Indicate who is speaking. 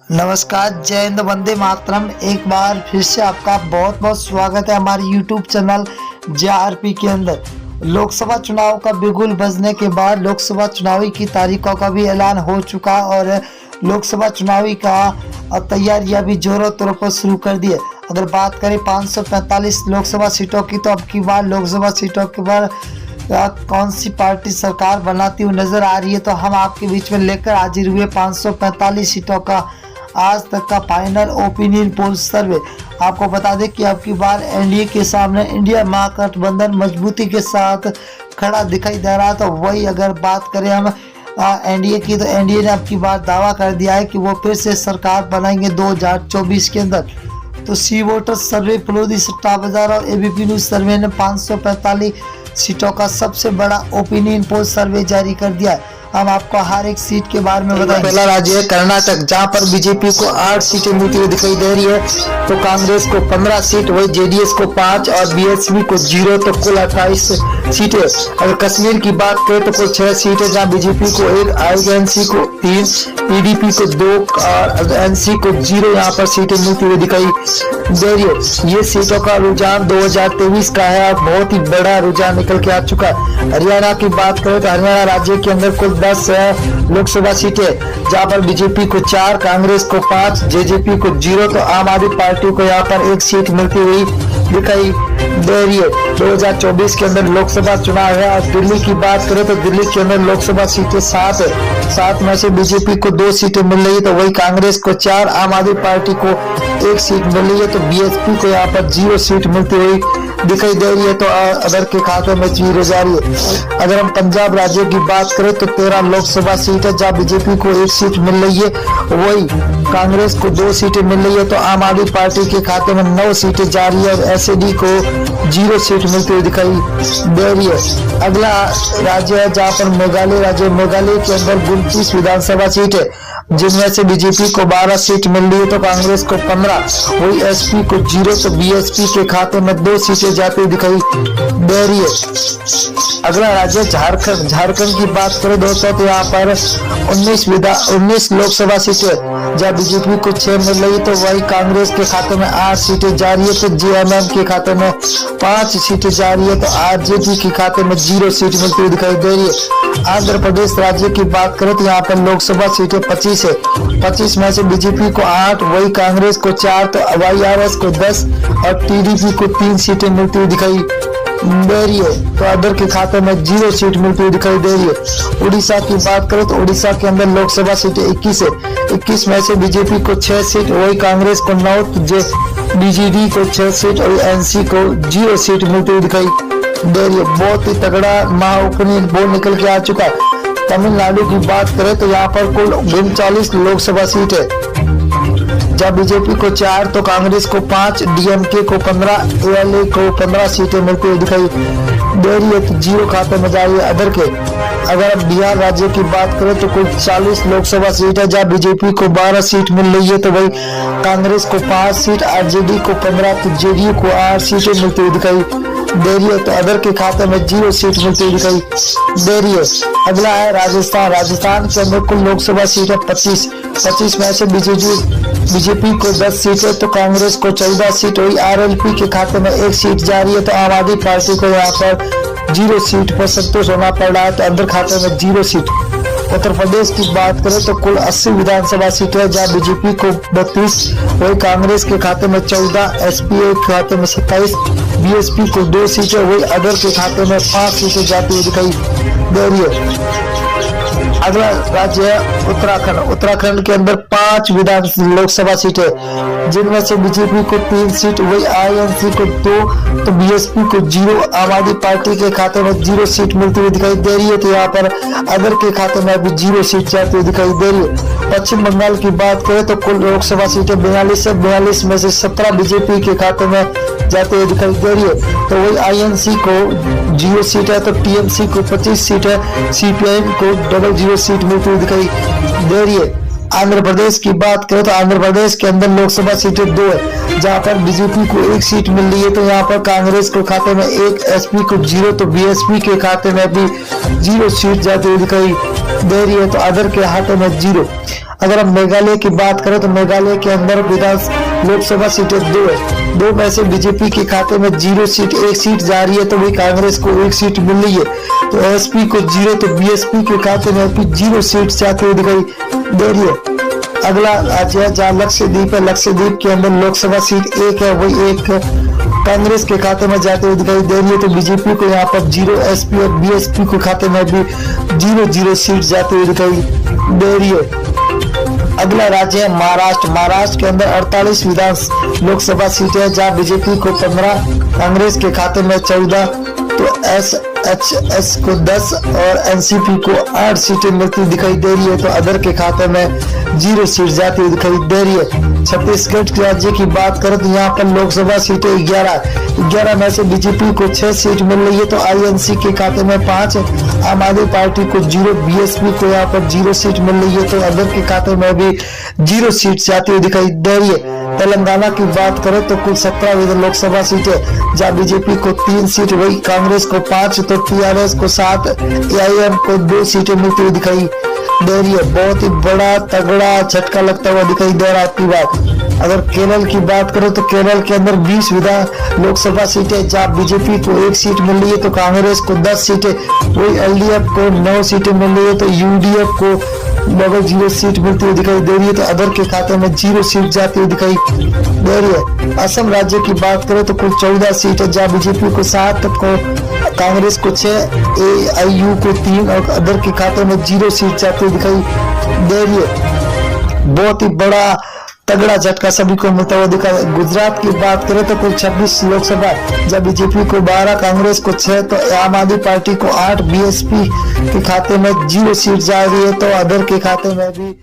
Speaker 1: नमस्कार, जय हिंद, वंदे मातरम। एक बार फिर से आपका बहुत बहुत स्वागत है हमारे YouTube चैनल JRP के अंदर। लोकसभा चुनाव का बिगुल बजने के बाद लोकसभा चुनावी की तारीखों का भी ऐलान हो चुका और लोकसभा चुनावी का तैयारियां भी जोरों तौर पर शुरू कर दी है। अगर बात करें 545 लोकसभा सीटों की, तो अब की बार लोकसभा सीटों के बाद कौन सी पार्टी सरकार बनाती हुई नजर आ रही है, तो हम आपके बीच में लेकर हाजिर हुए 545 सीटों का आज तक का फाइनल ओपिनियन पोल सर्वे। आपको बता दें कि अब की बार एनडीए के सामने इंडिया महागठबंधन मजबूती के साथ खड़ा दिखाई दे रहा है। तो वही अगर बात करें हम एनडीए की, तो एनडीए ने अब की बार दावा कर दिया है कि वो फिर से सरकार बनाएंगे 2024 के अंदर। तो सी वोटर सर्वे, फलोदी सट्टा बाजार और एबीपी न्यूज सर्वे ने 545 सीटों का सबसे बड़ा ओपिनियन पोल सर्वे जारी कर दिया है। हम आपको हर एक सीट के बारे में बताएं। पहला राज्य है कर्नाटक, जहां पर बीजेपी को 8 सीटें मिलती हुई दिखाई दे रही है, तो कांग्रेस को 15 सीट, वही जेडीएस को 5 और बीएसपी को 0, तो कुल 28 सीटें। अगर कश्मीर की बात करें तो कुल 6 सीटें, जहां बीजेपी को 1, आईएनसी को 3, पीडीपी को 2 और एनसी को 0 यहाँ पर सीटें मिलती हुई दिखाई दे रही है। ये सीटों का रुझान 2023 का है और बहुत ही बड़ा रुझान निकल के आ चुका है। हरियाणा की बात करें तो हरियाणा राज्य के अंदर कुल 10 लोकसभा सीटें, जहां पर बीजेपी को 4, कांग्रेस को 5, जेजेपी को 0, तो आम आदमी पार्टी को यहाँ पर 1 सीट मिलती हुई दिखाई दे रही है। 2024 के अंदर लोकसभा चुनाव है। और दिल्ली की बात करें तो दिल्ली के अंदर लोकसभा सीटें 7 है। 7 में से बीजेपी को 2 सीटें मिल रही है, तो वही कांग्रेस को 4, आम आदमी पार्टी को 1 सीट मिल रही है, तो बीएसपी को यहाँ पर 0 सीट मिलती हुई दिखाई दे रही है। तो अदर के खाते में 0 जा रही है। अगर हम पंजाब राज्य की बात करें तो 13 लोकसभा सीट है, जहाँ बीजेपी को 1 सीट मिल रही है, वही कांग्रेस को 2 सीटें मिल रही है, तो आम आदमी पार्टी के खाते में 9 सीटें जा रही है और एसएडी को 0 सीट मिलती हुई दिखाई दे रही है। अगला राज्य है जहाँ पर मेघालय राज्य। मेघालय के अंदर 29 विधानसभा सीट है, जिनमें से बीजेपी को 12 सीट मिल रही है, तो कांग्रेस को 15, वही एसपी को 0, तो बीएसपी के खाते में 2 सीटें जाती हुई दिखाई दे रही है। अगला राज्य झारखंड। झारखंड की बात करें दोस्तों तो यहाँ पर 19 लोकसभा सीटें, जहाँ बीजेपी को 6 मिल रही है, तो वही कांग्रेस के खाते में 8 सीटें जा रही है, तो जेएमएम के खाते में 5 सीटें जा रही है, तो आरजेडी के खाते में 0 सीट मिलती हुई दिखाई दे रही है। आंध्र प्रदेश राज्य की बात करें तो यहाँ पर लोकसभा सीटें 25 है। 25 में से बीजेपी को 8, वही कांग्रेस को 4, तो वाईआरएस को 10 और टीडीपी को 3 सीटें मिलती हुई दिखाई दे रही है, तो अदर के खाते में 0 सीट मिलती हुई दिखाई दे रही है। उड़ीसा की बात करें तो उड़ीसा के अंदर लोकसभा सीटें 21 है। 21 में से बीजेपी को 6 सीट, वही कांग्रेस को 9, बीजेडी को 6 सीट और एनसी को 0 सीट मिलती हुई दिखाई दे रही है। बहुत ही तगड़ा महाओपिनियन पोल निकल के आ चुका है। तमिलनाडु की बात करें तो यहाँ पर कुल 39 लोकसभा सीट है, जहाँ बीजेपी को 4, तो कांग्रेस को 5, डीएमके को 15, एएलए को 15 सीटें मिलती हुई दिखाई दे रही है, तो 0 खाते में जा रही है अदर के। अगर हम बिहार राज्य की बात करें तो कुल 40 लोकसभा सीट है, जहाँ बीजेपी को 12 सीट मिल रही है, तो वही कांग्रेस को 5 सीट, आरजेडी को 15, तो जेडीयू को 8 सीटें मिलती हुई दिखाई दे रही है, तो अदर के खाते में 0 सीट मिलती हुई दिखाई दे रही है। अगला है राजस्थान। राजस्थान के अंदर कुल लोकसभा सीट है 25 में से बीजेपी को 10 सीट है, तो कांग्रेस को 14 सीट, वही आरएलपी के खाते में 1 सीट जा रही है, तो आम आदमी पार्टी को यहाँ पर 0 सीट पर संतोष होना पड़ रहा है, तो अंदर खाते में 0 सीट। उत्तर प्रदेश की बात करें तो कुल 80 विधानसभा सीटें है, जहाँ बीजेपी को 32, वही कांग्रेस के खाते में 14, एसपीए के खाते में 27, बीएसपी को 2 सीटें, वही अदर के खाते में 5 सीटें जाती हुई दिखाई दे रही है। अगला राज्य है उत्तराखंड। उत्तराखंड के अंदर 5 लोकसभा सीटें, जिनमें से बीजेपी को 3 सीट, वही आईएनसी को 2, तो बीएसपी को 0, आम आदमी पार्टी के खाते में 0 सीट मिलती हुई दिखाई दे रही है, तो यहाँ पर अदर के खाते में अभी 0 सीट जाती हुई दिखाई दे रही है। पश्चिम बंगाल की बात करें तो कुल लोकसभा सीटें 42 है। 42 में से 17 बीजेपी के खाते में जाते हुए दिखाई दे रही है, तो वही आईएनसी को 0 सीट है, तो टीएमसी को 25 सीट है, सीपीआईएम को 00 सीट मिलती हुई दिखाई दे रही है। आंध्र प्रदेश की बात करें तो आंध्र प्रदेश के अंदर लोकसभा सीटें 2 है, जहां पर बीजेपी को 1 सीट मिल रही है, तो यहाँ पर कांग्रेस के खाते में 1, एसपी को 0, तो बीएसपी के खाते में भी 0 सीट जाती हुई दिखाई दे रही है, तो अदर के खाते में 0। अगर हम मेघालय की बात करें तो मेघालय के अंदर लोकसभा सीटें 2 है। 2 में से बीजेपी के खाते में 0 सीट, 1 सीट जा रही है, तो वही कांग्रेस को 1 सीट मिल रही है। तो एसपी को 0, तो बीएसपी के खाते में अभी 0 सीट जाती हुई दिखाई दे रही है। अगला राज्य है जहाँ लक्षद्वीप है। लक्षद्वीप के अंदर लोकसभा सीट 1 है, वही 1 कांग्रेस के खाते में जाते हुए दिखाई दे रही है। तो बीजेपी को यहाँ पर 0, एसपी और बीएसपी के खाते में भी 0 सीट जाते हुए दिखाई दे रही है। अगला राज्य है महाराष्ट्र। महाराष्ट्र के अंदर 48 लोकसभा सीटें हैं, जहाँ बीजेपी को 15, कांग्रेस के खाते में 14, तो एसएचएस को 10 और एनसीपी को 8 सीटें मिलती दिखाई दे रही है। तो अदर के खाते में 0 सीट जाती हुई दिखाई दे रही है। छत्तीसगढ़ राज्य की बात करें तो यहाँ पर लोकसभा सीटें 11 में से बीजेपी को 6 सीट मिल रही है, तो आईएनसी के खाते में 5, आम आदमी पार्टी को 0, बीएसपी को यहाँ पर 0 सीट मिल रही है, तो अदर के खाते में भी 0 सीट जाती हुई दिखाई दे रही है। तेलंगाना की बात करें तो कुल 17 लोकसभा सीटें, जहाँ बीजेपी को 3 सीट, वही कांग्रेस को 5, तो टीआरएस को 7, एआईएम को 2 सीटें मिलती हुई दिखाई दे रही है। बहुत ही बड़ा तगड़ा झटका लगता हुआ दिखाई दे रहा है आपकी बात। अगर केरल की बात करें तो केरल के अंदर 20 लोकसभा सीटें, जहाँ बीजेपी को 1 सीट मिल रही है, तो कांग्रेस को 10 सीटें, वही एलडीएफ को 9 सीटें मिल रही है, तो यूडीएफ को लगभग 0 सीट मिलती हुई दिखाई दे रही है, तो अदर के खाते में 0 सीट जाती हुई दिखाई दे रही है। असम राज्य की बात करें तो कुल 14 सीट है, जहाँ बीजेपी को 7, को कांग्रेस को 6, एआईयू को 3 और अदर के खाते में 0 सीट जाती हुई दिखाई दे रही है। बहुत ही बड़ा तगड़ा झटका सभी को मिलता हुआ दिखा। गुजरात की बात करें तो कुल 26 लोकसभा, जब बीजेपी को 12, कांग्रेस को 6, तो आम आदमी पार्टी को 8, बीएसपी के खाते में 0 सीट जा रही है, तो अदर के खाते में भी